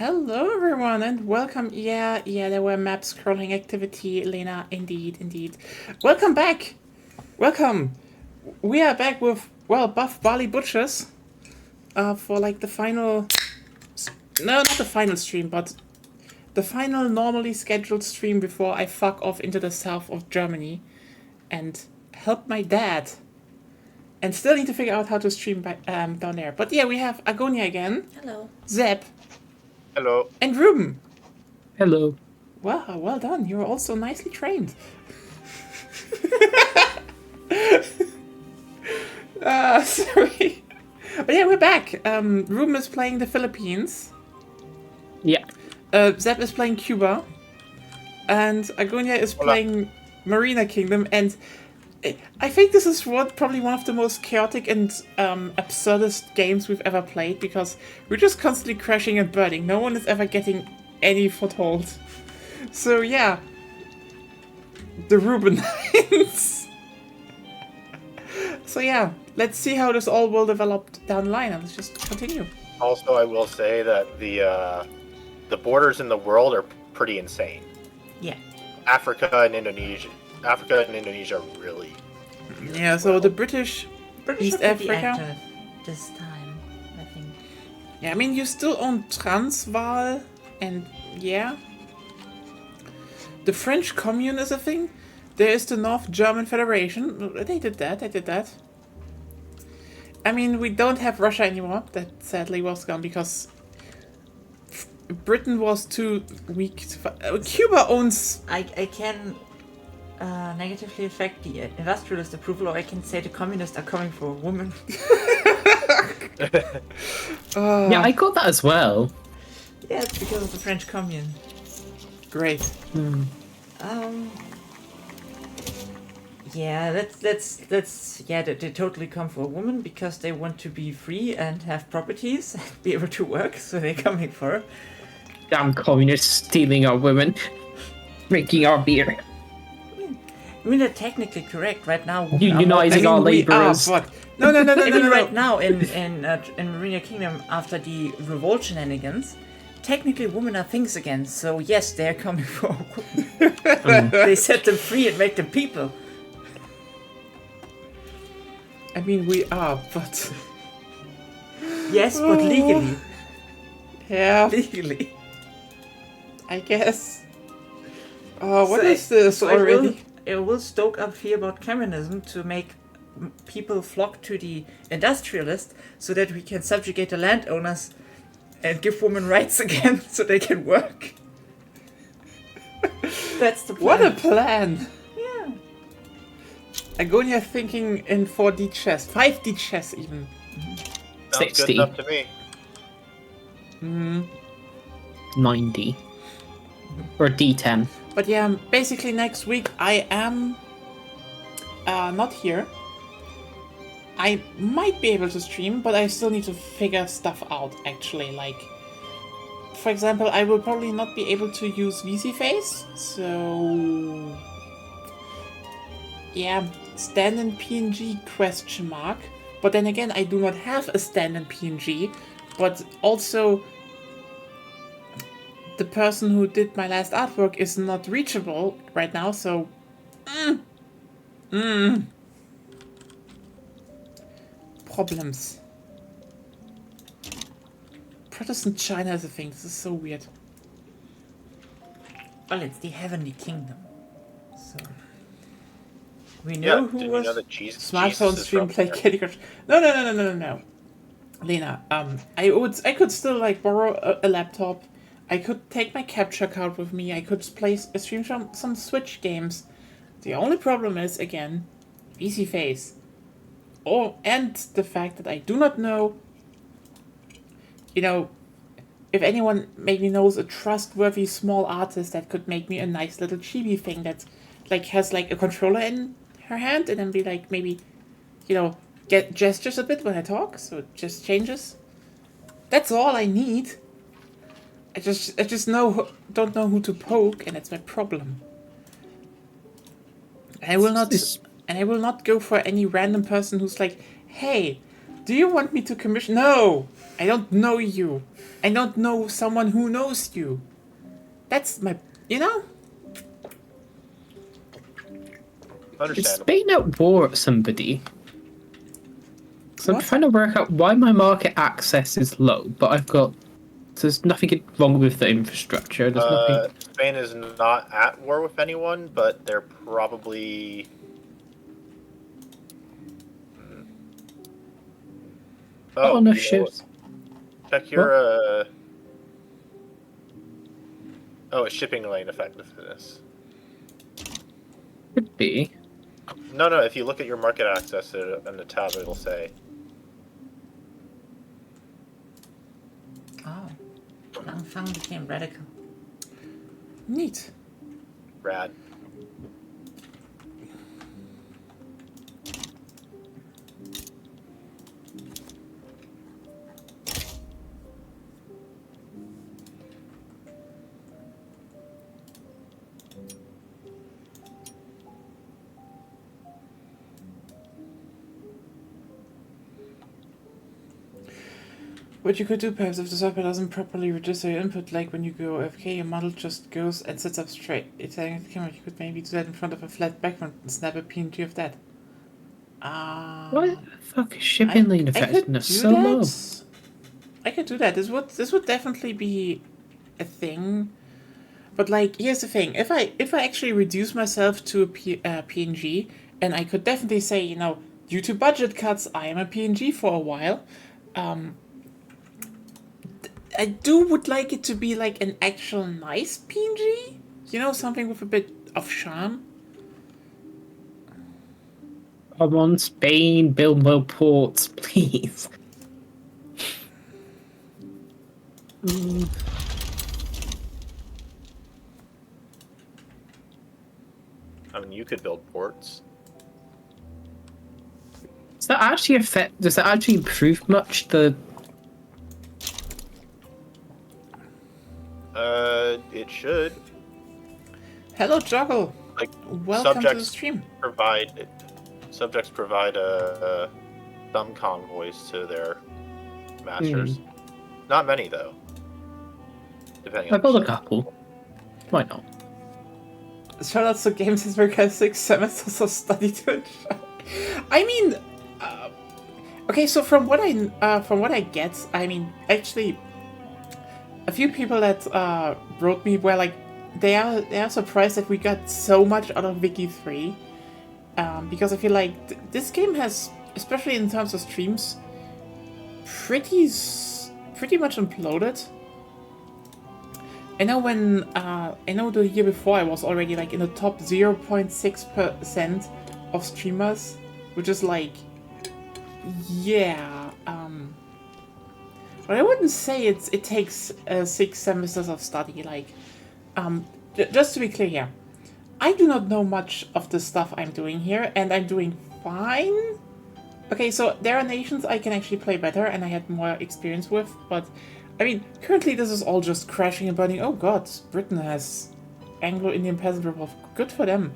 Hello everyone and welcome. Yeah, there were map scrolling activity, Lena. Indeed. Welcome back. Welcome. We are back with, Buff Bali Butchers. For like the final... No, not the final stream, but the final normally scheduled stream before I fuck off into the south of Germany and help my dad. And still need to figure out how to stream down there. But yeah, we have Agonia again. Hello. Zeb. Hello. And Ruben. Hello. Wow, well done. You're also nicely trained. Sorry. But yeah, we're back. Ruben is playing the Philippines. Yeah. Zeb is playing Cuba. And Agonia is playing Marina Kingdom. And I think this is probably one of the most chaotic and absurdist games we've ever played, because we're just constantly crashing and burning. No one is ever getting any foothold. So yeah, the Rubenites. So yeah, let's see how this all will develop down the line, and let's just continue. Also, I will say that the borders in the world are pretty insane. Yeah. Africa and Indonesia are really. Yeah. So the British East are pretty Africa. active this time, I think. Yeah, I mean, you still own Transvaal, and yeah. The French Commune is a thing. There is the North German Federation. They did that. I mean, we don't have Russia anymore. That sadly was gone because Britain was too weak to Cuba owns... I can negatively affect the industrialist approval, or I can say the communists are coming for a woman. Yeah, I got that as well. Yeah, it's because of the French Commune. Great. Yeah, they totally come for a woman because they want to be free and have properties and be able to work, so they're coming for her. Damn communists stealing our women, drinking our beer. I mean, they're technically correct right now. Unionizing our laborers. No. I mean, right now in Marina Kingdom, after the revolt shenanigans, technically women are things again. So yes, they're coming for women. They set them free and make them people. I mean, we are, but... Yes, but legally. Yeah, Legally. I guess. What is this so already? It will stoke up fear about communism to make people flock to the industrialist so that we can subjugate the landowners and give women rights again so they can work. That's the plan. What a plan! Yeah. Agonia thinking in 4D chess, 5D chess even. Sounds 60. good enough to me. 90. Or D10. But yeah, basically next week I am not here. I might be able to stream, but I still need to figure stuff out, actually. Like, for example, I will probably not be able to use VC Face, so... Yeah, stand-in PNG question mark. But then again, I do not have a stand-in PNG, but also... The person who did my last artwork is not reachable right now, so... Problems. Protestant China is a thing. This is so weird. Well, it's the Heavenly Kingdom. So we know who did was you know that Jesus Smartphone is stream from play there? Candy Crush. No. Lena, I could still like borrow a laptop. I could take my capture card with me. I could play stream some Switch games. The only problem is, again, VC Face. Oh, and the fact that I do not know, if anyone maybe knows a trustworthy small artist that could make me a nice little chibi thing that, like, has, like, a controller in her hand and then be, like, maybe, get gestures a bit when I talk, so it just changes. That's all I need. I just don't know who to poke, and that's my problem. And I will not go for any random person who's like, hey, do you want me to commission? No! I don't know you. I don't know someone who knows you. That's my, you know? It's Understandable. Spain at war at somebody. So I'm What? trying to work out why my market access is low, but I've got. There's nothing wrong with the infrastructure. There's nothing. Spain is not at war with anyone, but they're probably. Oh, Oh, no you know ships. what? Check your Oh, it's shipping lane effectiveness. Could be. No, if you look at your market access in the tab, it'll say. Oh. Langfang became radical. Neat. Rad. What you could do perhaps if the server doesn't properly register your input, like when you go AFK, your model just goes and sits up straight. It's telling the camera, you could maybe do that in front of a flat background and snap a PNG of that. Why the fuck is shipping lane effectiveness so low? I could do that. This would definitely be a thing. But like, here's the thing: if I actually reduce myself to a PNG, and I could definitely say, you know, due to budget cuts, I am a PNG for a while. I would like it to be like an actual nice PNG, you know, something with a bit of charm. Come on, Spain, build more ports, please. I mean, you could build ports. Does that actually affect? Does that actually improve much? It should. Hello, Joggle. Like, Welcome to the stream. Subjects provide some convoys to their masters. Not many though. Depending I on built a the ship. couple. Why not? Shout out to Games has worked 6 semesters of study to enjoy. I mean, okay. So from what I get, I mean, actually, a few people that wrote me were like, they are surprised that we got so much out of Wiki 3, because I feel like this game has, especially in terms of streams, pretty much imploded. I know the year before I was already like in the top 0.6% of streamers, which is like, yeah. But I wouldn't say it takes 6 semesters of study. Like, just to be clear here, I do not know much of the stuff I'm doing here, and I'm doing fine. Okay, so there are nations I can actually play better, and I had more experience with, but I mean, currently this is all just crashing and burning. Oh god, Britain has Anglo-Indian Peasant Revolt. Good for them.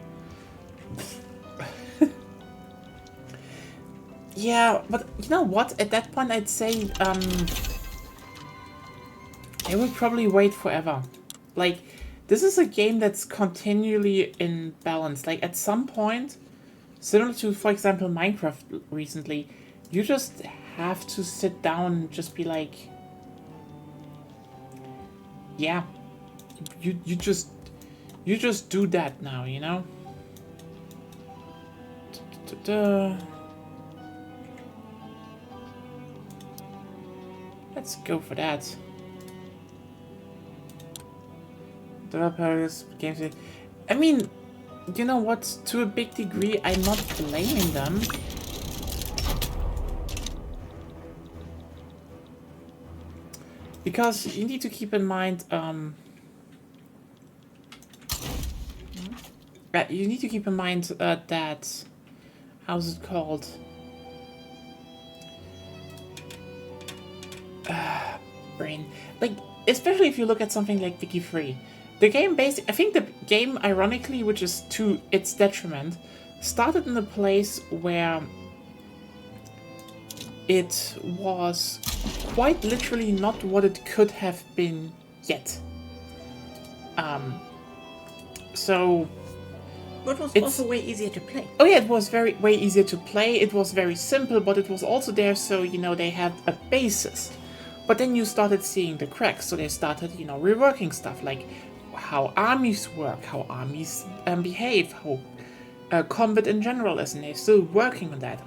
Yeah, but you know what? At that point, I'd say I would probably wait forever. Like, this is a game that's continually in balance. Like, at some point, similar to, for example, Minecraft recently, you just have to sit down and just be like, yeah, you just do that now, you know? Let's go for that. Developers, games. I mean, you know what? To a big degree, I'm not blaming them. Because you need to keep in mind, you need to keep in mind that, how's it called? Brain. Like, especially if you look at something like Wiki 3. The game I think the game, ironically, which is to its detriment, started in a place where it was quite literally not what it could have been yet. So But it was It's- also way easier to play. oh yeah, it was way easier to play. It was very simple, but it was also there, so they had a basis. But then you started seeing the cracks, so they started reworking stuff like how armies work, how armies behave, how combat in general is, and they're still working on that.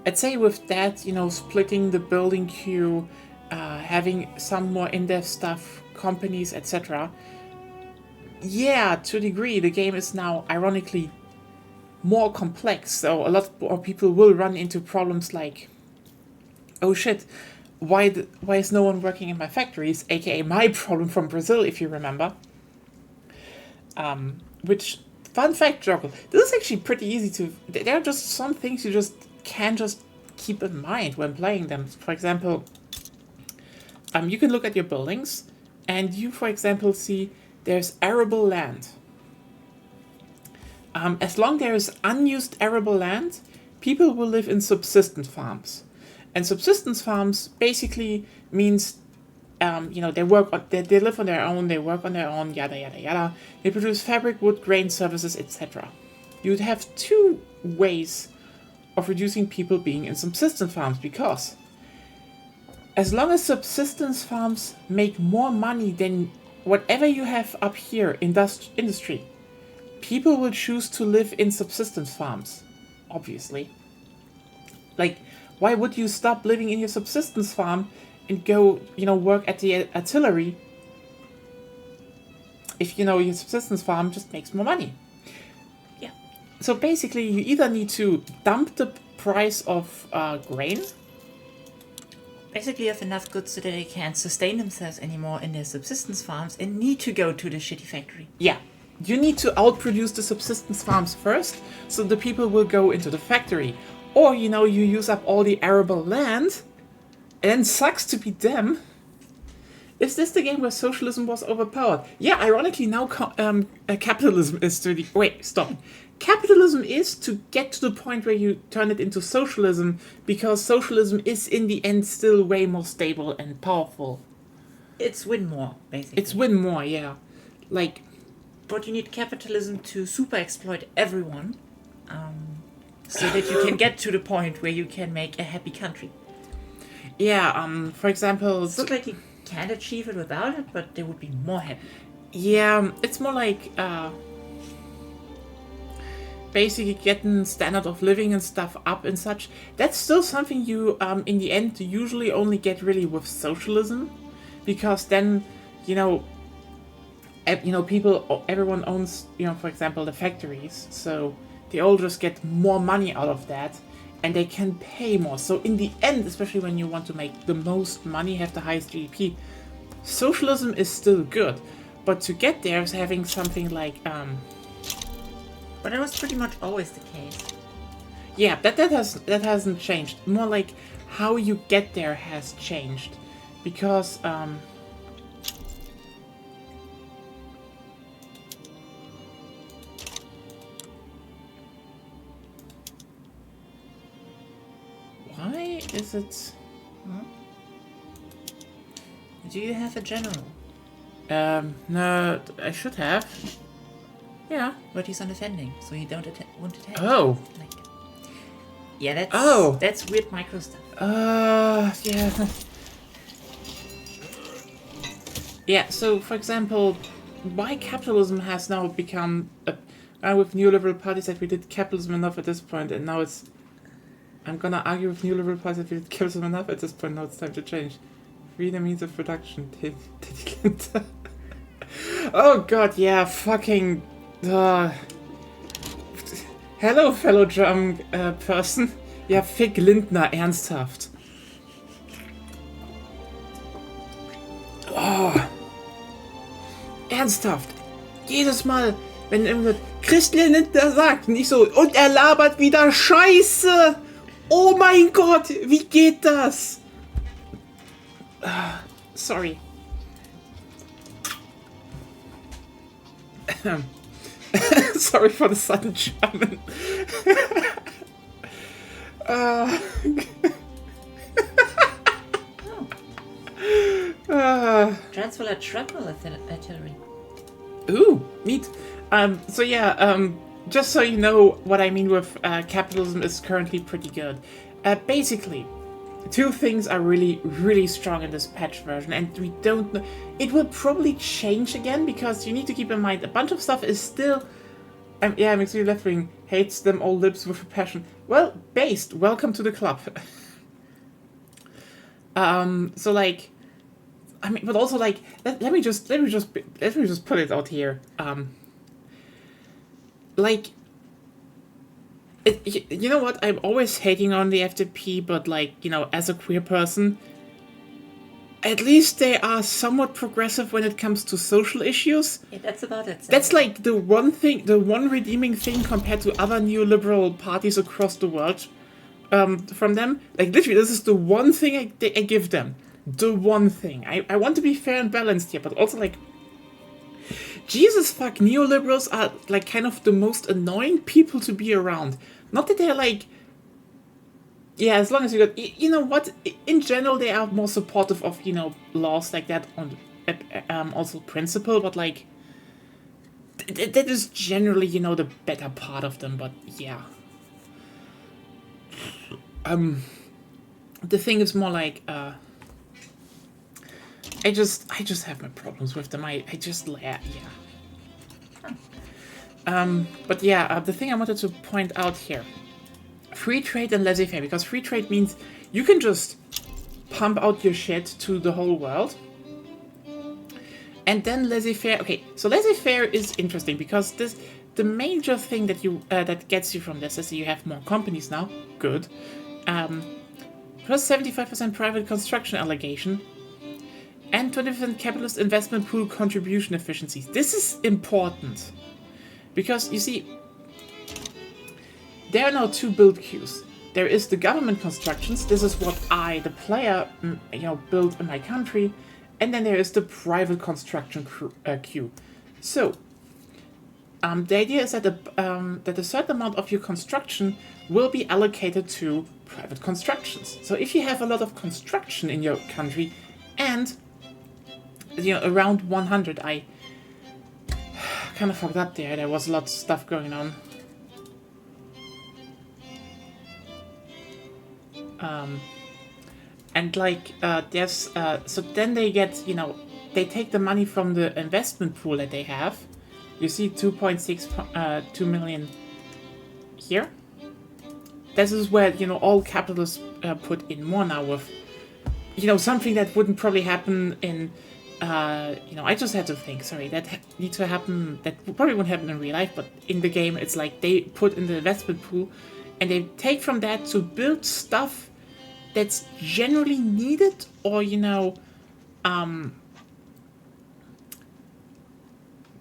I'd say with that, splitting the building queue, having some more in-depth stuff, companies, etc. Yeah, to a degree, the game is now ironically more complex, so a lot more people will run into problems like, oh shit, why is no one working in my factories, aka my problem from Brazil, if you remember. Which, fun fact, Joggle, this is actually pretty easy to... There are just some things you just can just keep in mind when playing them. For example, you can look at your buildings, and you, for example, see there's arable land. As long there is unused arable land, people will live in subsistence farms. And subsistence farms basically means, they live on their own, they work on their own, yada yada yada. They produce fabric, wood, grain, services, etc. You'd have two ways of reducing people being in subsistence farms, because as long as subsistence farms make more money than whatever you have up here, industry, people will choose to live in subsistence farms, obviously. Like, why would you stop living in your subsistence farm and go, work at the artillery if, your subsistence farm just makes more money? Yeah. So basically, you either need to dump the price of grain. Basically have enough goods so that they can't sustain themselves anymore in their subsistence farms and need to go to the shitty factory. Yeah. You need to outproduce the subsistence farms first, so the people will go into the factory. Or, you use up all the arable land, and then sucks to be them. Is this the game where socialism was overpowered? Yeah, ironically now capitalism is to the... Wait, stop. Capitalism is to get to the point where you turn it into socialism, because socialism is in the end still way more stable and powerful. It's win more, basically. It's win more, yeah. Like... But you need capitalism to super exploit everyone, so that you can get to the point where you can make a happy country. Yeah, for example... It's not like you can't achieve it without it, but they would be more happy. Yeah, it's more like basically getting standard of living and stuff up and such. That's still something you, in the end, usually only get really with socialism, because then, everyone owns, for example, the factories, so they all just get more money out of that, and they can pay more. So in the end, especially when you want to make the most money, have the highest GDP, socialism is still good. But to get there is having something like, But that was pretty much always the case. yeah, that hasn't changed. More like how you get there has changed, because why is it? Do you have a general? No, I should have. Yeah. But he's on defending, so you won't attack. Oh. Like, yeah, that's weird micro stuff. Yeah. Yeah, so for example, why capitalism has now become with neoliberal parties that we did capitalism enough at this point, and now it's... I'm gonna argue with neoliberal parties that we did capitalism enough at this point, now it's time to change. Free the means of production. Oh god, yeah, fucking... Hello, fellow German person. Ja, fick Lindner, ernsthaft. Oh. Ernsthaft. Jedes Mal, wenn irgendwas Christian Lindner sagt, nicht so, und er labert wieder Scheiße. Oh mein Gott, wie geht das? Sorry. Sorry for the sudden German. That's for like shrapnel artillery. Ooh, neat. So yeah, just so you know what I mean with capitalism is currently pretty good. Basically, two things are really, really strong in this patch version, and we don't know. It will probably change again because you need to keep in mind a bunch of stuff is still. Yeah, makes me left wing hates them all lips with a passion. Well, based. Welcome to the club. So like, I mean, but also like, let me just put it out here. Like, you know what? I'm always hating on the FDP, but like, you know, as a queer person, at least they are somewhat progressive when it comes to social issues. Yeah, that's about it. That's like the one thing, the one redeeming thing compared to other neoliberal parties across the world. From them, like literally, this is the one thing I give them. The one thing. I want to be fair and balanced here, but also like, Jesus fuck, neoliberals are like kind of the most annoying people to be around. Not that they're like, yeah, as long as you got, you know what, in general they are more supportive of, you know, laws like that on also principle, but like, that is generally, you know, the better part of them, but yeah. The thing is more like, I just have my problems with them. I just, yeah. But yeah, the thing I wanted to point out here, free trade and laissez-faire, because free trade means you can just pump out your shit to the whole world. And then laissez-faire, okay, so laissez-faire is interesting because the major thing that that gets you from this is that you have more companies now, good. Plus 75% private construction allocation, and 20% capitalist investment pool contribution efficiencies. This is important, because you see, there are now two build queues. There is the government constructions, this is what I, the player, you know, build in my country, and then there is the private construction queue. So, the idea is that that a certain amount of your construction will be allocated to private constructions. So if you have a lot of construction in your country, and you know, around 100, I kind of forgot there was a lot of stuff going on. And like there's so then they get, you know, they take the money from the investment pool that they have. You see 2 million here. This is where, you know, all capitalists put in more now with, you know, something that wouldn't probably happen in, you know, I just had to think, sorry, that needs to happen, that probably wouldn't happen in real life, but in the game it's like they put in the investment pool and they take from that to build stuff that's generally needed or, you know,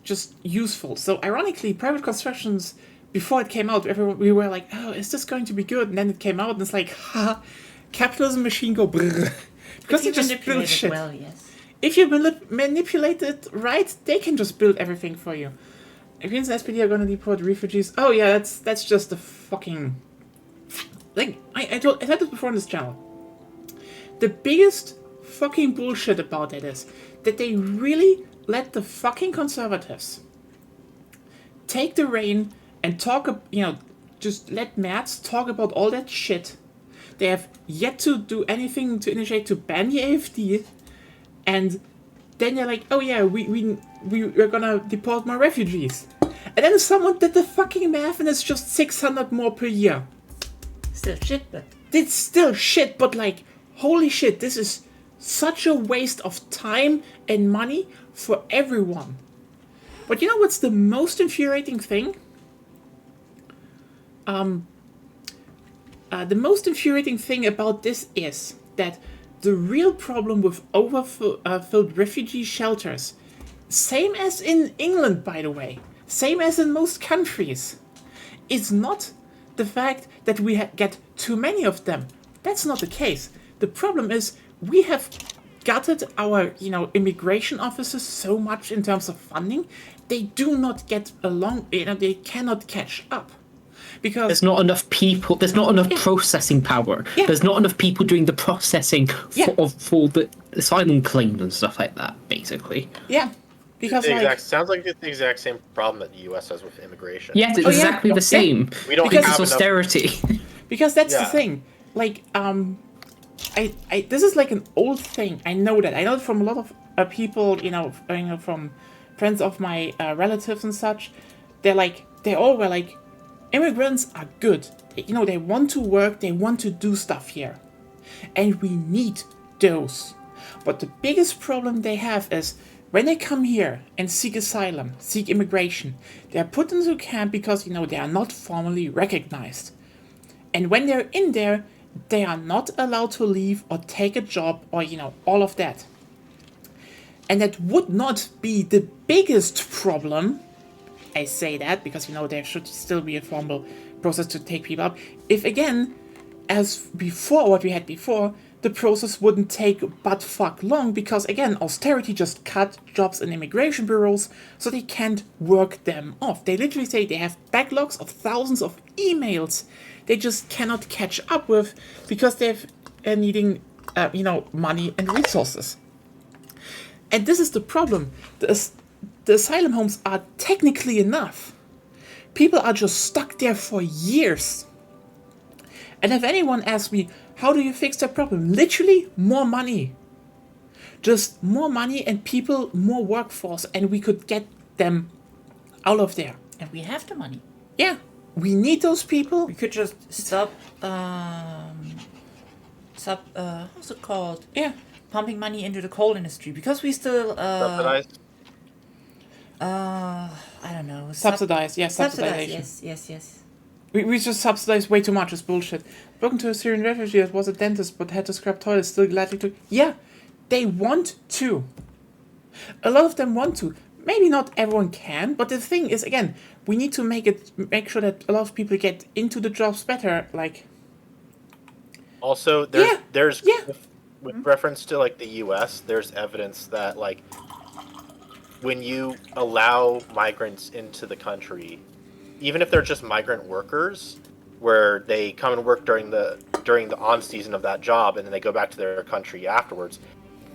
just useful. So ironically, private constructions, before it came out, we were like, oh, is this going to be good? And then it came out and it's like, ha, capitalism machine go brrr. Because they just build shit. Well, yes. If you manipulate it right, they can just build everything for you. Greens and SPD are gonna deport refugees. Oh yeah, that's just a fucking... Like, I said this before on this channel. The biggest fucking bullshit about that is that they really let the fucking conservatives take the reign and talk, you know, just let Merz talk about all that shit. They have yet to do anything to initiate to ban the AfD, and then they're like, oh yeah, we're gonna deport more refugees. And then someone did the fucking math and it's just 600 more per year. Still shit, but... It's still shit, but like, holy shit, this is such a waste of time and money for everyone. But you know what's the most infuriating thing? The most infuriating thing about this is that the real problem with overfilled refugee shelters, same as in England, by the way, same as in most countries, is not the fact that we get too many of them. That's not the case. The problem is we have gutted our, you know, immigration officers so much in terms of funding, they do not get along, you know, they cannot catch up. because There's not enough people. There's not enough processing power. Yeah. There's not enough people doing the processing Yeah. for the asylum claims and stuff like that. Basically. yeah, because Sounds like it's the exact same problem that the U.S. has with immigration. Yes, it's Oh, yeah. exactly the same. We don't Because have It's enough. austerity. because that's the Yeah. thing. Like, I this is like an old thing. I know that. I know it from a lot of people. From friends of my relatives and such. They all were like, immigrants are good. They want to work. They want to do stuff here, and we need those. But the biggest problem they have is when they come here and seek asylum, seek immigration, they are put into camp because they are not formally recognized. And when they're in there, they are not allowed to leave or take a job or, all of that. And that would not be the biggest problem. I say that because, there should still be a formal process to take people up. If, again, as before, what we had before, the process wouldn't take but fuck long because, again, austerity just cut jobs in immigration bureaus so they can't work them off. They literally say they have backlogs of thousands of emails they just cannot catch up with because they're needing, money and resources. And this is the problem. The asylum homes are technically enough. People are just stuck there for years. And if anyone asks me, how do you fix that problem? Literally, more money. Just more money and people, more workforce, and we could get them out of there. And we have the money. Yeah, we need those people. We could just stop, what's it called? Yeah, Pumping money into the coal industry because we still, Subsidized. I don't know. subsidize. Yeah, subsidization. Yes. We just subsidize way too much. It's bullshit. Spoken to a Syrian refugee that was a dentist but had to scrap toilets. Still gladly to. Yeah, they want to. A lot of them want to. Maybe not everyone can, but the thing is, again, we need to make sure that a lot of people get into the jobs better. Like, Also, there's with reference to like the U.S., there's evidence that like when you allow migrants into the country, even if they're just migrant workers, where they come and work during the on season of that job and then they go back to their country afterwards,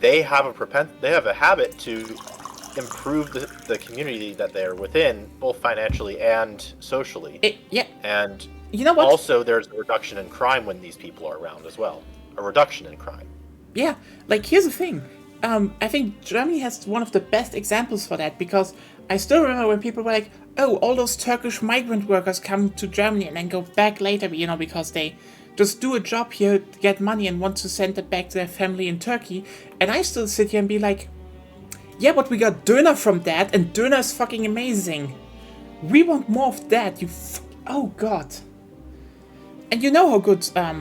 they have a habit to improve the community that they're within, both financially and socially. And you know what? also there's a reduction in crime when these people are around as well. A reduction in crime. Yeah, like here's the thing. I think Germany has one of the best examples for that because I still remember when people were like, oh, all those Turkish migrant workers come to Germany and then go back later, because they just do a job here to get money and want to send it back to their family in Turkey. And I still sit here and be like, yeah, but we got döner from that, and döner is fucking amazing. We want more of that, oh god. And you know how good, how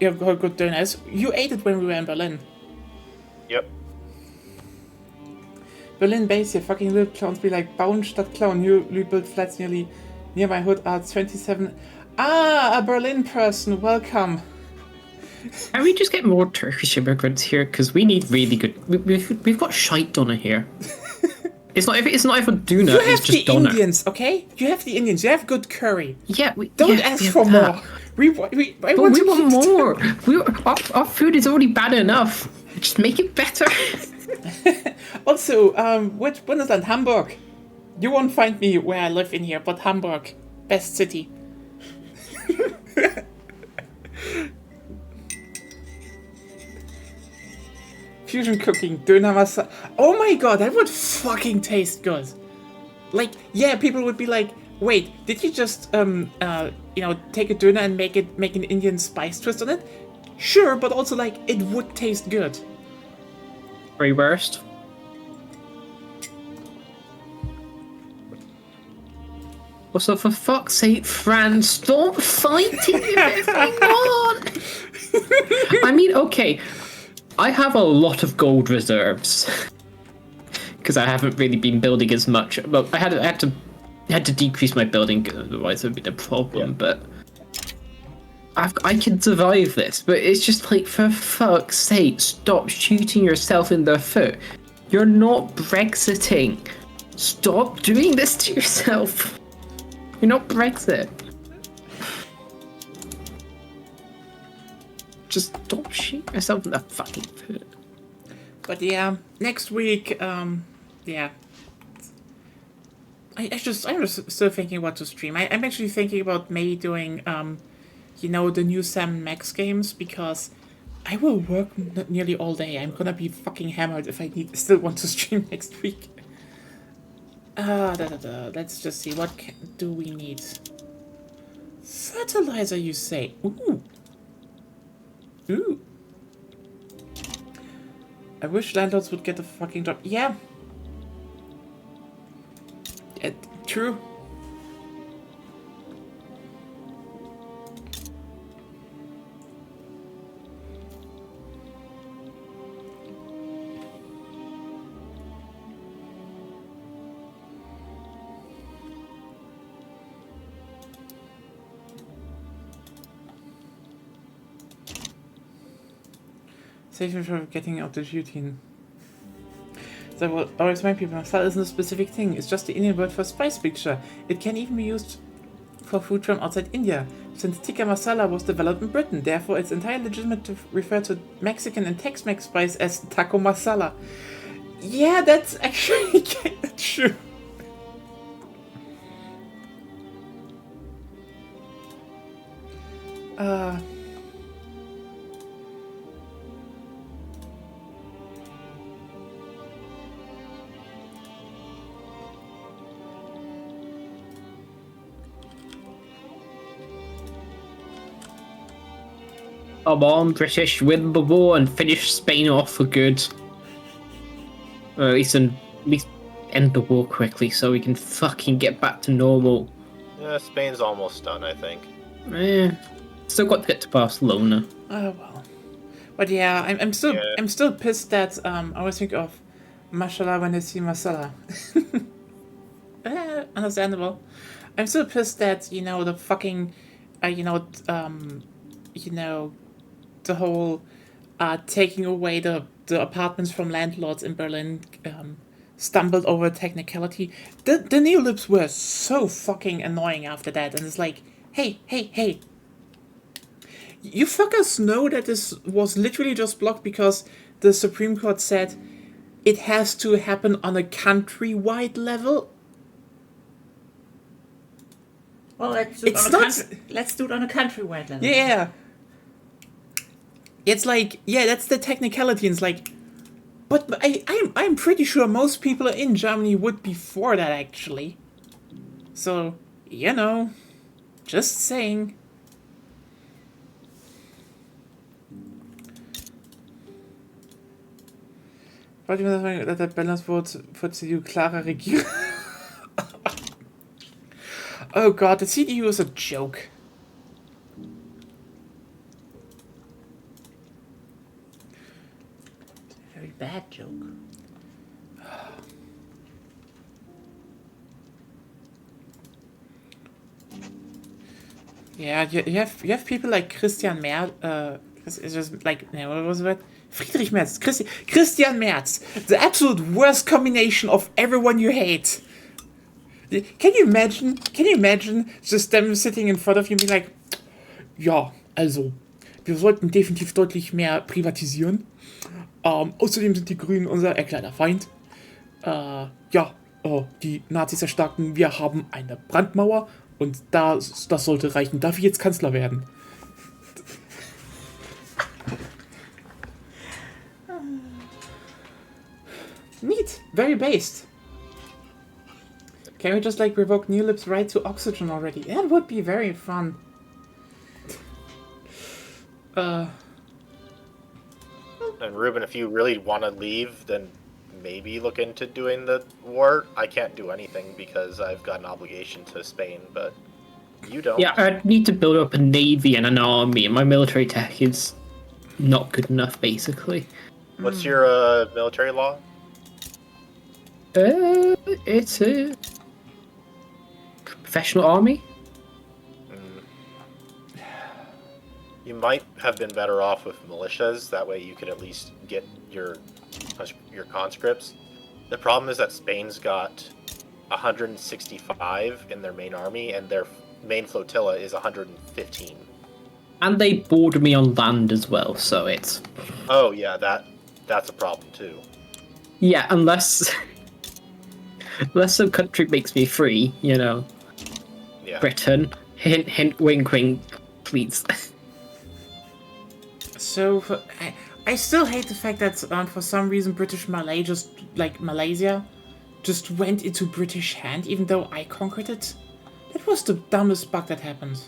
good döner is. You ate it when we were in Berlin. Yep. Berlin base here, fucking little clowns be like, bauen statt klauen, newly built flats near my hood are 27. Ah, a Berlin person, welcome. Can we just get more Turkish immigrants here? Because we need really good. We've got shite doner here. It's not even doner. You have It's just the doner. Indians, okay? You have the Indians. You have good curry. Yeah, Don't ask for more. We want more. Our food is already bad enough. Just make it better. Also, which Bundesland? Hamburg. You won't find me where I live in here, but Hamburg, best city. Fusion cooking, döner masala. Oh my god, that would fucking taste good. Like, yeah, people would be like, wait, did you just take a döner and make an Indian spice twist on it? Sure, but also like it would taste good. Very worst. Also, for fuck's sake, Fran, stop fighting everyone! I mean, okay, I have a lot of gold reserves because I haven't really been building as much. Well, I had to decrease my building, otherwise it would be a problem. Yeah. But I can survive this. But it's just like, for fuck's sake, stop shooting yourself in the foot. You're not Brexiting. Stop doing this to yourself. You're not Brexit. just stop shooting myself in the fucking foot. But yeah, next week, yeah. I'm just still thinking what to stream. I'm actually thinking about maybe doing, the new Sam Max games, because I will work nearly all day. I'm gonna be fucking hammered if I still want to stream next week. Let's just see, what do we need? Fertilizer, you say? Ooh. Ooh. I wish landlords would get a fucking job. Yeah. True. Save me from getting out the routine. So I will always remind people, masala isn't a specific thing, it's just the Indian word for spice mixture. It can even be used for food from outside India, since tikka masala was developed in Britain. Therefore, it's entirely legitimate to refer to Mexican and Tex-Mex spice as taco masala. Yeah, that's actually kind of true. Come on, British, win the war and finish Spain off for good. Or at least end the war quickly so we can fucking get back to normal. Yeah, Spain's almost done, I think. Still got to get to Barcelona. Oh well. But yeah, I'm still pissed that I always think of mashallah when I see masala. Understandable. I'm still pissed that, the fucking the whole taking away the apartments from landlords in Berlin stumbled over a technicality. The neolibs were so fucking annoying after that, and it's like, hey, you fuckers know that this was literally just blocked because the Supreme Court said it has to happen on a countrywide level? Well, let's do it on a countrywide level. Yeah. It's like, yeah, that's the technicality, and it's like, but I'm pretty sure most people in Germany would be for that, actually. So, just saying. Wollte ich mal sagen, dass der Balance-Vote für CDU klarer Regierung. Oh god, the CDU is a joke. Very bad joke. Yeah, you have people like Christian Merz, it's just like, what was it? Friedrich Merz, Christian Merz, the absolute worst combination of everyone you hate. Can you imagine just them sitting in front of you and being like, ja, also, wir sollten definitiv deutlich mehr privatisieren. Außerdem sind die Grünen unser erklärter Feind. Die Nazis erstarken, wir haben eine Brandmauer und das sollte reichen. Darf ich jetzt Kanzler werden? Neat, very based. Can we just revoke Neolib's right to oxygen already? That would be very fun. And Ruben, if you really want to leave, then maybe look into doing the war. I can't do anything because I've got an obligation to Spain, but you don't. Yeah, I need to build up a navy and an army, and my military tech is not good enough, basically. What's your military law? It's a professional army. You might have been better off with militias. That way you could at least get your conscripts. The problem is that Spain's got 165 in their main army, and their main flotilla is 115. And they border me on land as well, so it's... Oh yeah, that's a problem too. Yeah, unless... unless some country makes me free, you know. Yeah. Britain. Hint, hint, wink, wink, please. So, I still hate the fact that for some reason British Malay just, like Malaysia, just went into British hand, even though I conquered it. That was the dumbest bug that happened.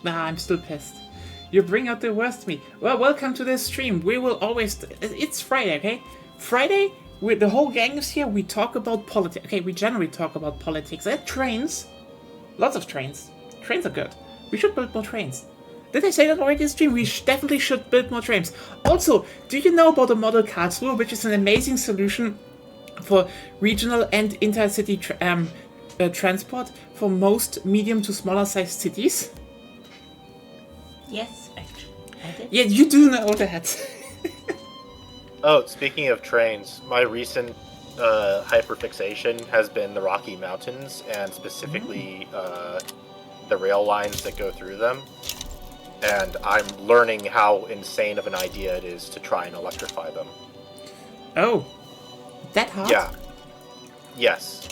Nah, I'm still pissed. You bring out the worst of me. Well, welcome to this stream. We will always... It's Friday, okay? Friday, the whole gang is here. We talk about politics. Okay, we generally talk about politics. Trains. Lots of trains. Trains are good. We should build more trains. Did I say that already in the stream? We definitely should build more trains. Also, do you know about the model Karlsruhe, which is an amazing solution for regional and intercity transport for most medium to smaller sized cities? Yes, actually, I did. Yeah, you do know that. Oh, speaking of trains, my recent hyperfixation has been the Rocky Mountains, and specifically the rail lines that go through them. And I'm learning how insane of an idea it is to try and electrify them. Oh, that hard? Yeah. Yes.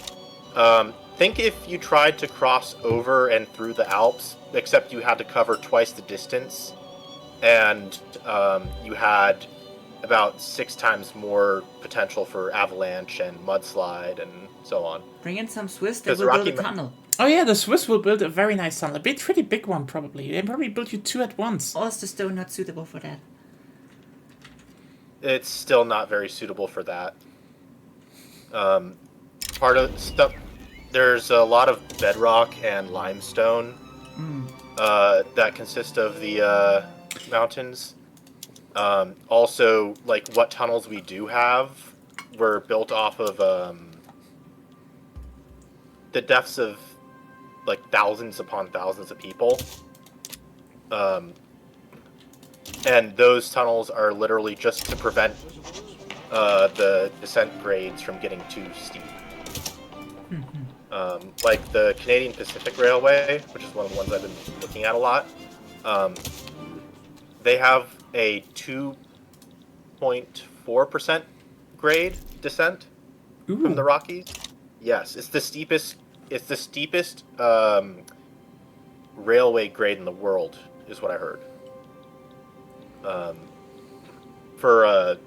Think if you tried to cross over and through the Alps, except you had to cover twice the distance, and you had about 6 times more potential for avalanche and mudslide and so on. Bring in some Swiss, they 'Cause will build Rocky a tunnel. Oh yeah, the Swiss will build a very nice tunnel. A pretty big one, probably. They probably build you 2 at once. Or is the stone not suitable for that? It's still not very suitable for that. Part of stuff, there's a lot of bedrock and limestone that consist of the mountains. Also, like, what tunnels we do have were built off of the deaths of like thousands upon thousands of people. And those tunnels are literally just to prevent the descent grades from getting too steep. Like the Canadian Pacific Railway, which is one of the ones I've been looking at a lot, they have a 2.4% grade descent from the Rockies. Yes, it's the steepest. It's the steepest railway grade in the world, is what I heard. For a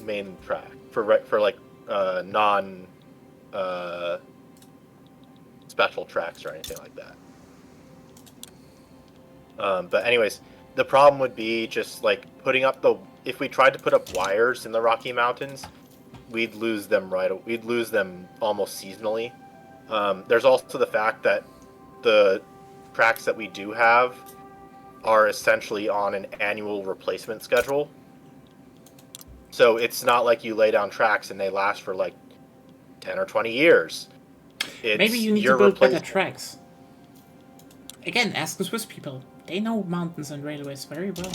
main track, for like non special tracks or anything like that. But anyways, the problem would be just like putting up if we tried to put up wires in the Rocky Mountains, we'd lose them we'd lose them almost seasonally. There's also the fact that the tracks that we do have are essentially on an annual replacement schedule. So it's not like you lay down tracks and they last for like 10 or 20 years. Maybe you need to build better tracks. Again, ask the Swiss people. They know mountains and railways very well.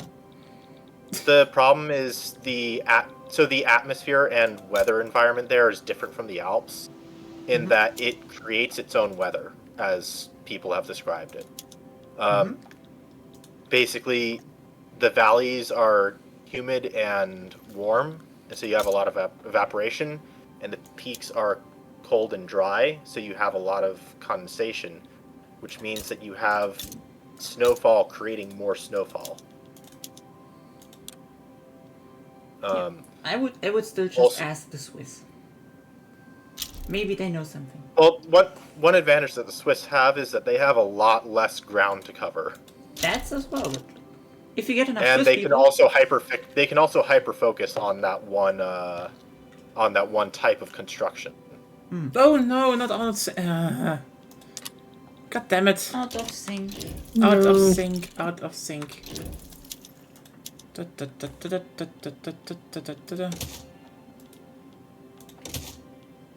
The problem is the atmosphere and weather environment there is different from the Alps in that it creates its own weather, as people have described it. Basically, the valleys are humid and warm, and so you have a lot of evaporation, and the peaks are cold and dry, so you have a lot of condensation, which means that you have snowfall creating more snowfall. I would still just ask the Swiss. Maybe they know something. Well, one advantage that the Swiss have is that they have a lot less ground to cover. That's as well. If you get enough and Swiss they people, can also hyper focus on that one type of construction. Oh no, not out of God damn it. out of sync. Out of sync, out of sync.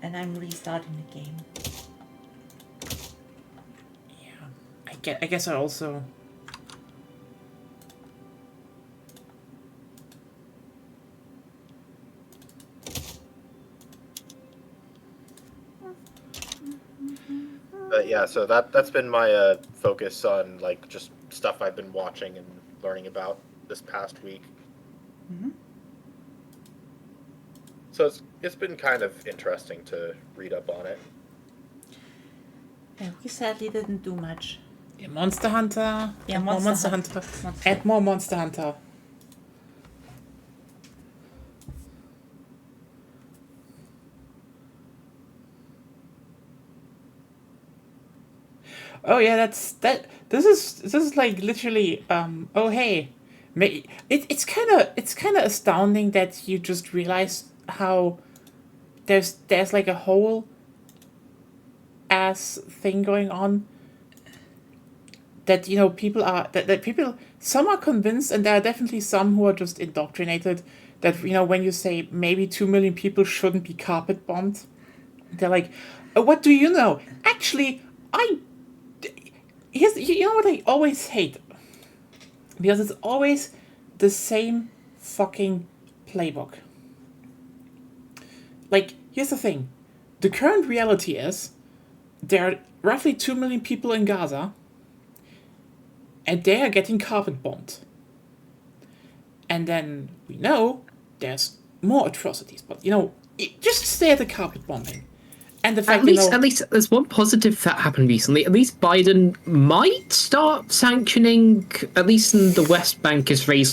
And I'm restarting the game. Yeah, I guess I also... But yeah, so that's been my focus on like just stuff I've been watching and learning about this past week. Mm-hmm. So it's been kind of interesting to read up on it. Yeah, we sadly didn't do much. Yeah, Monster Hunter. Yeah, And more Monster Monster Hunter. Monster. And more Monster Hunter. Oh yeah, This is like literally. Oh hey, it's kind of astounding that you just realize how there's like a whole ass thing going on. That people are that people, some are convinced, and there are definitely some who are just indoctrinated. That when you say maybe 2 million people shouldn't be carpet bombed, they're like, what do you know? Actually, here's what I always hate, because it's always the same fucking playbook. Like, here's the thing: the current reality is there are roughly 2 million people in Gaza, and they are getting carpet bombed. And then we know there's more atrocities, but just stay at the carpet bombing. And the fact at least there's one positive that happened recently. At least Biden might start sanctioning, at least in the West Bank, Israeli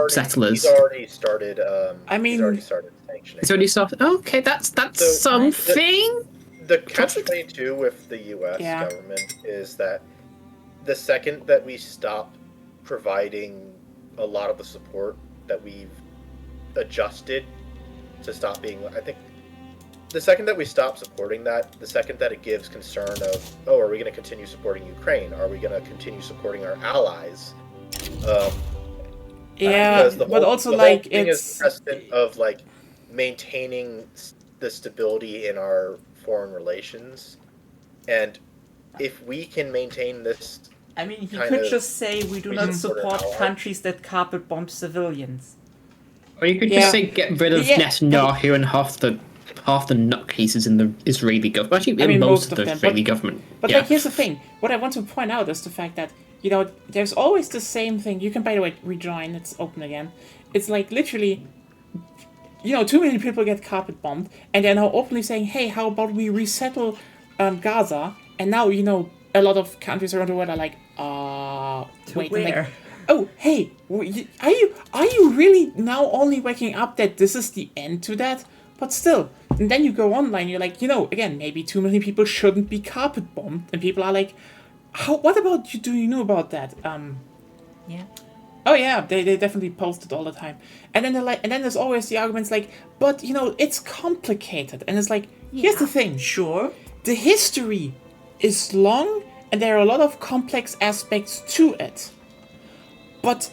settlers. He's already started. he's already started sanctioning. It's already started. Okay, that's something. The catch-22 with the U.S. government is that the second that we stop providing a lot of the support that we've adjusted to stop being, I think, the second that we stop supporting that, the second that it gives concern of, are we going to continue supporting Ukraine? Are we going to continue supporting our allies? But also like it's precedent of like maintaining the stability in our foreign relations, and if we can maintain this, I mean, he could just say we do not support countries that carpet bomb civilians. Or you could just say get rid of Netanyahu and half the nutcases in the Israeli government. I mean, most of the Israeli government. But like, here's the thing. What I want to point out is the fact that there's always the same thing. You can, by the way, rejoin. It's open again. It's like literally, 2 million people get carpet bombed, and they're now openly saying, "Hey, how about we resettle Gaza?" And now a lot of countries around the world are like, wait, where? Like, oh, hey, are you really now only waking up that this is the end to that? But still, and then you go online, you're like, again, maybe 2 million people shouldn't be carpet bombed, and people are like, what about you? Do you know about that? Yeah. Oh yeah, they definitely post it all the time, and then they're like, and then there's always the arguments like, but it's complicated, and it's like, here's the thing, Sure. the history is long, and there are a lot of complex aspects to it. But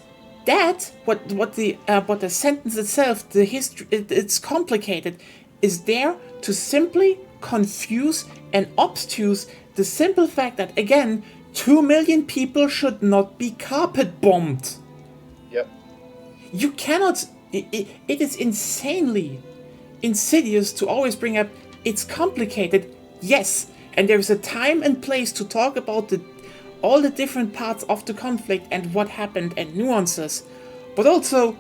what the sentence itself, the history, it's complicated, is there to simply confuse and obtuse the simple fact that, again, 2 million people should not be carpet bombed. Yep. You cannot. It is insanely insidious to always bring up. It's complicated, yes, and there is a time and place to talk about all the different parts of the conflict and what happened and nuances. But also,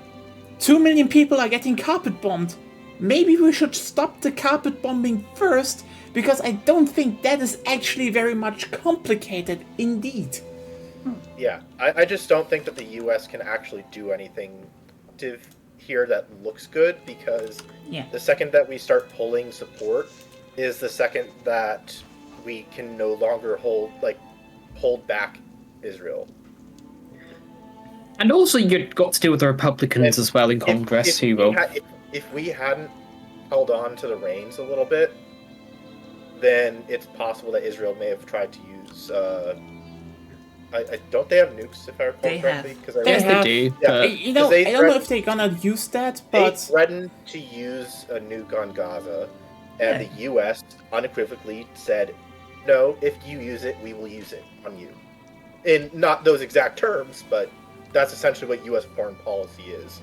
2 million people are getting carpet bombed. Maybe we should stop the carpet bombing first, because I don't think that is actually very much complicated indeed. Yeah, I just don't think that the U.S. can actually do anything here that looks good, because the second that we start pulling support is the second that we can no longer hold back Israel. And also, you've got to deal with the Republicans as well in Congress, who will. If we hadn't held on to the reins a little bit, then it's possible that Israel may have tried to use. Don't they have nukes, if I recall correctly? They do. Yeah. I don't know if they're gonna use that, but they threatened to use a nuke on Gaza, and the U.S. unequivocally said, "No, if you use it, we will use it on you." In not those exact terms, but that's essentially what U.S. foreign policy is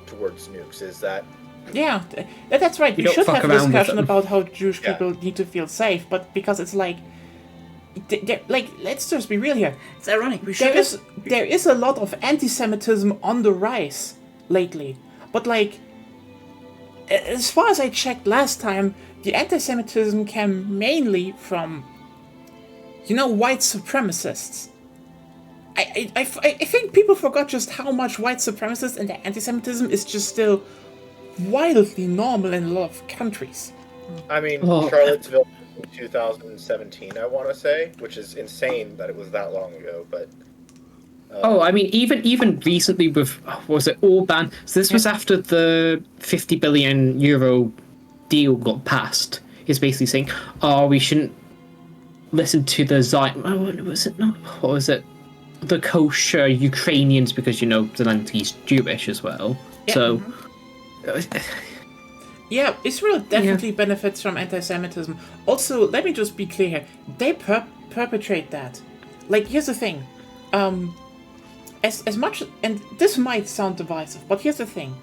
towards nukes. Is that? Yeah, that's right. We should have a discussion about how Jewish people need to feel safe, but because it's like, like, let's just be real here. It's ironic. There is a lot of anti-Semitism on the rise lately, but like, as far as I checked last time, the anti-Semitism came mainly from, white supremacists. I think people forgot just how much white supremacists and anti-Semitism is just still wildly normal in a lot of countries. I mean, Charlottesville, 2017, I want to say, which is insane that it was that long ago, but... I mean, even recently with, what was it, Orban? So this was after the 50 billion euro deal got passed. He's basically saying, we shouldn't listen to the what was it? The kosher Ukrainians, because, Zelensky's Jewish as well. Yeah. So... Yeah, Israel definitely benefits from anti-Semitism. Also, let me just be clear here. They perpetrate that. Like, here's the thing. As much... And this might sound divisive, but here's the thing.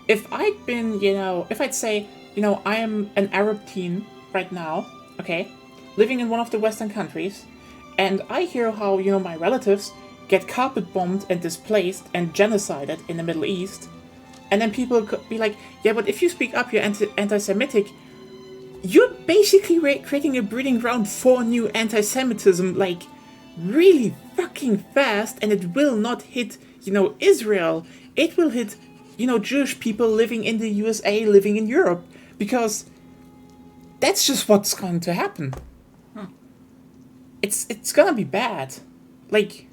If I'd been, if I'd say, I am an Arab teen right now, okay, living in one of the Western countries, and I hear how, my relatives get carpet bombed and displaced and genocided in the Middle East, and then people could be like, yeah, but if you speak up, you're anti-Semitic, you're basically creating a breeding ground for new anti-Semitism, like, really fucking fast, and it will not hit, Israel. It will hit, Jewish people living in the USA, living in Europe, because that's just what's going to happen. It's gonna be bad. Like...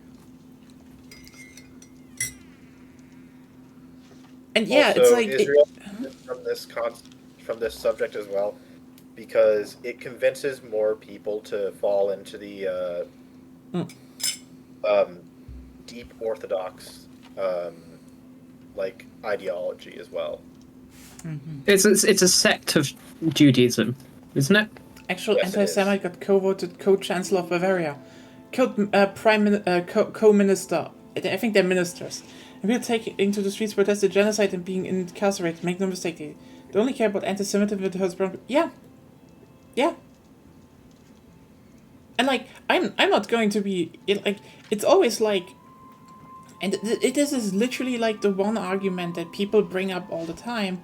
And yeah, also, it's like... Israel from this subject as well, because it convinces more people to fall into the deep Orthodox ideology as well. Mm-hmm. It's a sect of Judaism, isn't it? Actual anti-Semite got co-voted co-chancellor of Bavaria, co-minister. I think they're ministers. And people taking to the streets, protest the genocide and being incarcerated. Make no mistake, they only care about anti-Semitism with husband. Yeah. And like, I'm not going to be it's always like, and this is literally like the one argument that people bring up all the time,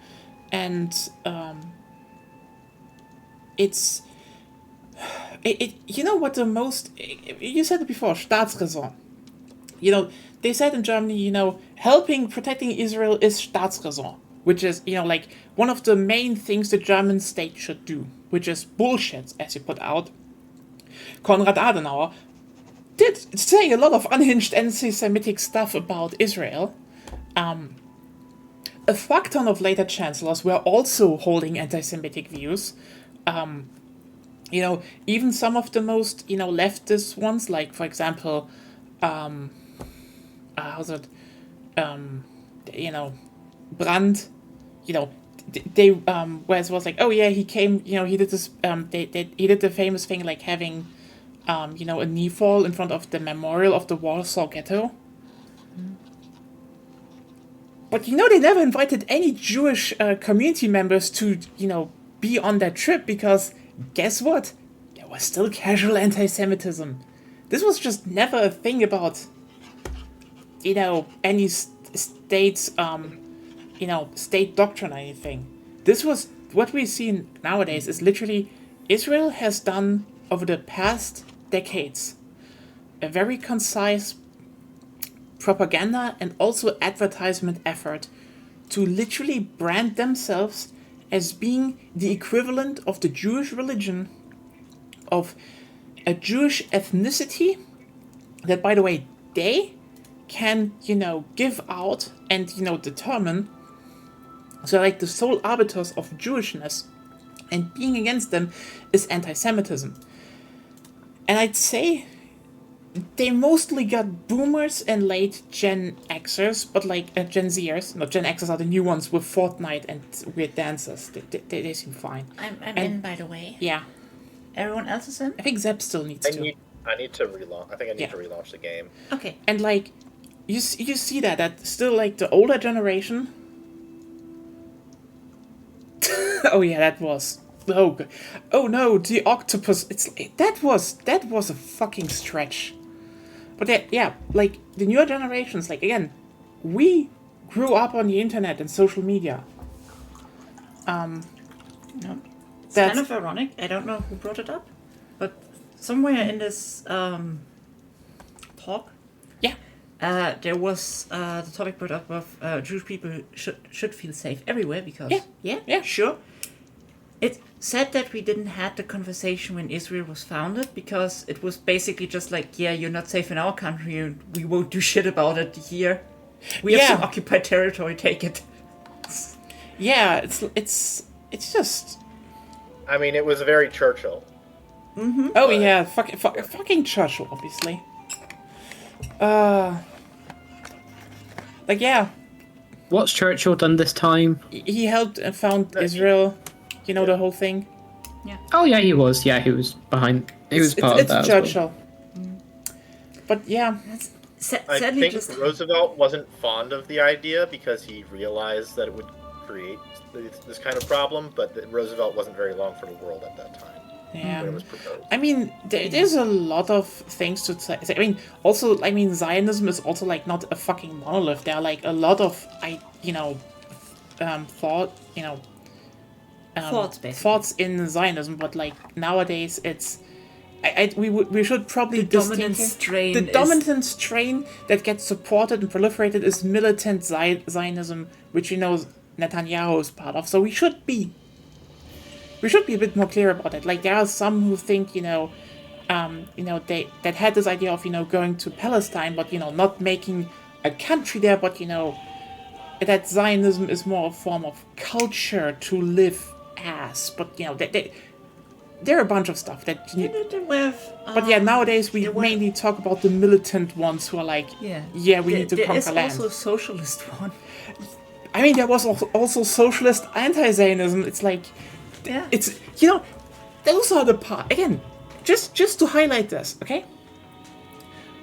and it's what the most, you said it before, Staatsräson. They said in Germany, helping, protecting Israel is Staatsräson, which is, like, one of the main things the German state should do, which is bullshit, as he put out. Konrad Adenauer did say a lot of unhinged anti-Semitic stuff about Israel. A fuck ton of later chancellors were also holding anti-Semitic views. Even some of the most, leftist ones, like, for example, Brandt, they where it was like, oh yeah, he came, he did this, he did the famous thing like having, a knee fall in front of the memorial of the Warsaw Ghetto. But they never invited any Jewish community members to, be on that trip, because guess what? There was still casual anti-Semitism. This was just never a thing about, any state's, state doctrine or anything. This was, what we see nowadays is literally, Israel has done, over the past decades, a very concise propaganda and also advertisement effort to literally brand themselves as being the equivalent of the Jewish religion, of a Jewish ethnicity that, by the way, they can, give out and, determine. So, like, the sole arbiters of Jewishness, and being against them is anti-Semitism. And I'd say they mostly got boomers and late Gen Xers, but like Gen Zers. No, Gen Xers are the new ones with Fortnite and weird dances. They seem fine. I'm in, by the way. Yeah. Everyone else is in? I think Zeb still needs to. I need to relaunch. I think I need to relaunch the game. Okay. And like, you see that still like the older generation. Oh yeah, that was oh no, the octopus. That was a fucking stretch. But yeah, like the newer generations, like again, we grew up on the internet and social media. No. It's kind of ironic. I don't know who brought it up, but somewhere in this talk, yeah, there was the topic brought up of Jewish people should feel safe everywhere because yeah, sure. It said that we didn't have the conversation when Israel was founded because it was basically just like, yeah, you're not safe in our country and we won't do shit about it here. We have some occupied territory, take it. Yeah, it's just. I mean, it was very Churchill. Mm-hmm. Oh yeah, fucking Churchill, obviously. Like yeah. What's Churchill done this time? He helped and found Israel. You know the whole thing. Yeah. Oh yeah, he was. Yeah, he was behind. He was part of that. It's Churchill. Well. But yeah. I think Roosevelt wasn't fond of the idea because he realized that it would create this kind of problem, but Roosevelt wasn't very long for the world at that time. Yeah. When it was proposed. I mean, there's a lot of things to say. I mean, also, Zionism is also like not a fucking monolith. There are like a lot of thoughts in Zionism, but like nowadays it's. We should probably the dominant strain that gets supported and proliferated is militant Zionism, which Netanyahu is part of. So we should be a bit more clear about it. Like there are some who think they had this idea of going to Palestine, but not making a country there, but that Zionism is more a form of culture to live as. But there are a bunch of stuff that. But yeah, nowadays we mainly talk about the militant ones who are like, we need to conquer land. There is also a socialist one. I mean, there was also socialist anti-Zionism. It's like, it's those are the part again. Just to highlight this, okay?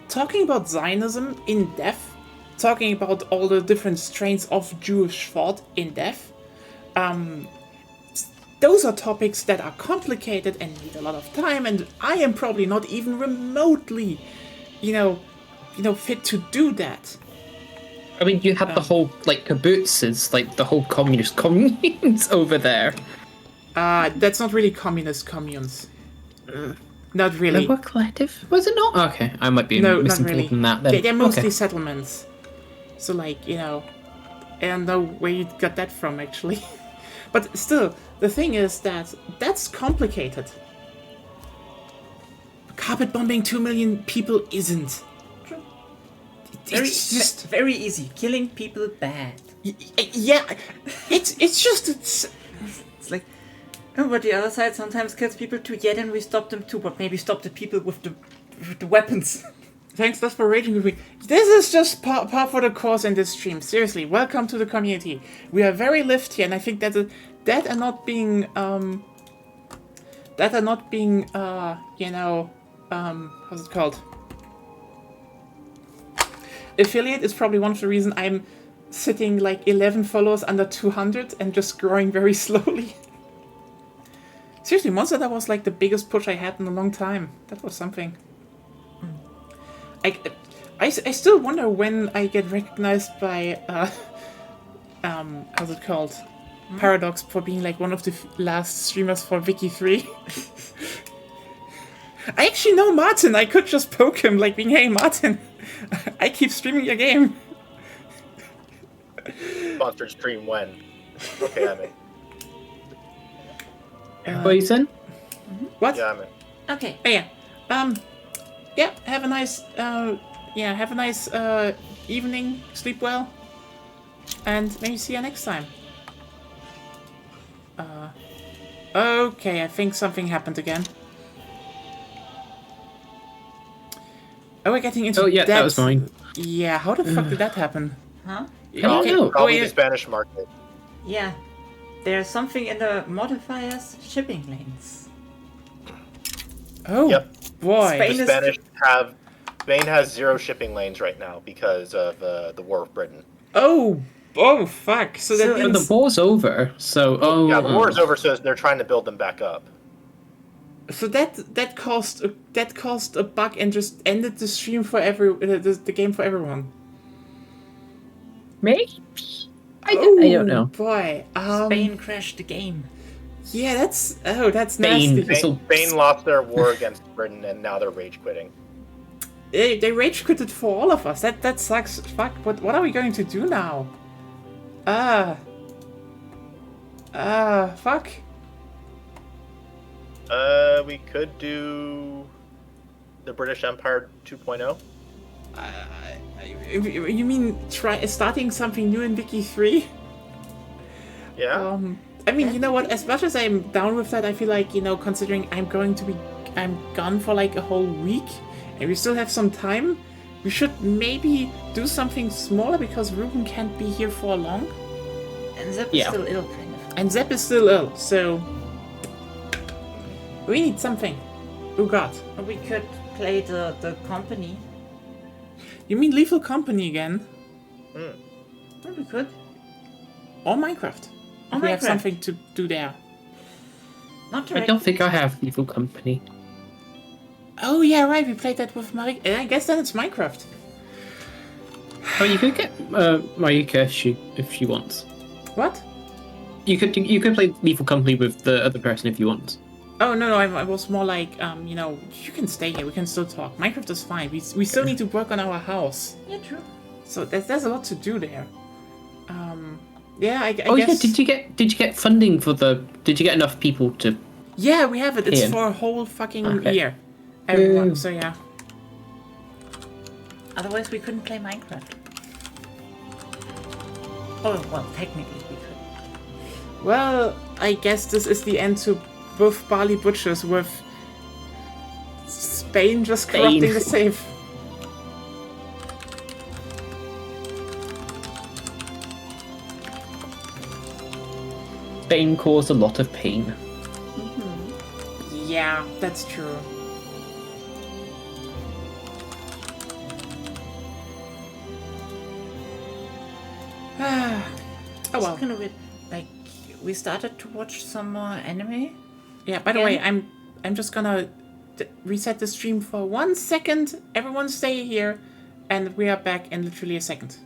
Talking about Zionism in depth, talking about all the different strains of Jewish thought in depth. Those are topics that are complicated and need a lot of time, and I am probably not even remotely, fit to do that. I mean, you have the whole kibbutzes, like the whole communist communes over there. That's not really communist communes. Not really. Labor collective? Was it not? Okay, I might be misinterpreting that then. They're mostly settlements. So I don't know where you got that from, actually. But still, the thing is that's complicated. Carpet bombing 2 million people isn't. It's just very easy. Killing people bad. Yeah, it's like, but the other side sometimes kills people too. Yeah, then we stop them too, but maybe stop the people with the weapons. Thanks, that's for raging with me. This is just par for the course in this stream. Seriously, welcome to the community. We are very lifty, and I think that are not being how's it called? Affiliate is probably one of the reasons I'm sitting like 11 followers under 200 and just growing very slowly. Seriously, Monster, that was like the biggest push I had in a long time. That was something. I still wonder when I get recognized by how's it called? Paradox for being like one of the last streamers for Wiki 3. I actually know Martin. I could just poke him like being, hey Martin, I keep streaming your game. Sponsored stream when? Okay, I'm in. What you said? What? Yeah, I'm in. Okay. Oh, yeah. Have a nice evening. Sleep well. And maybe see you next time. Okay, I think something happened again. Oh, we're getting into that was mine. Yeah, how the fuck did that happen? Huh? I don't know. Probably the Spanish market. Yeah. There's something in the modifiers shipping lanes. Oh, yep. Boy. Spain has 0 shipping lanes right now because of the War of Britain. Oh, Oh fuck! So that So- But means the war's over, so Yeah, the war's over, so they're trying to build them back up. so that caused a bug and just ended the stream for the game for everyone. maybe I don't know. Boy, Spain crashed the game. yeah, that's Spain. nasty. This'll- Spain lost their war against Britain, and now they're rage quitting. They rage quitted for all of us. That sucks. Fuck. What are we going to do now? Fuck. We could do the British Empire 2.0. You mean starting something new in Wiki 3? Yeah. I mean, you know what? As much as I'm down with that, I feel like, considering I'm gone for like a whole week, and we still have some time, we should maybe do something smaller because Ruben can't be here for long, And Zep is Yeah. still ill, kind of. and Zep is still ill, so we need something. Oh God! We could play the company. You mean Lethal Company again? Well, we could. Or Minecraft? Or If we have Minecraft. something to do there. Not I direct. don't think I have Evil Company. Oh yeah, right. We played that with Marie. I guess then it's Minecraft. Oh, you could get Marika if she wants. What? You could play Lethal Company with the other person if you want. Oh no, I was more like, you can stay here. We can still talk. Minecraft is fine. We still need to work on our house. Yeah, true. So there's a lot to do there. Yeah, I Oh guess. yeah, did you get funding for the? Did you get enough people to? Yeah, we have it. It's Here. for a whole fucking Okay. year. Everyone. Ooh. So yeah. Otherwise, we couldn't play Minecraft. Oh, well, technically we could. Well, I guess this is the end to Buff Bali Butchers with Spain just corrupting the save. Spain caused a lot of pain. Yeah, that's true. Oh well. It's kind of weird. Like, we started to watch some more anime. Yeah, by the way, Again? I'm just gonna reset the stream for 1 second. Everyone stay here, and we are back in literally a second.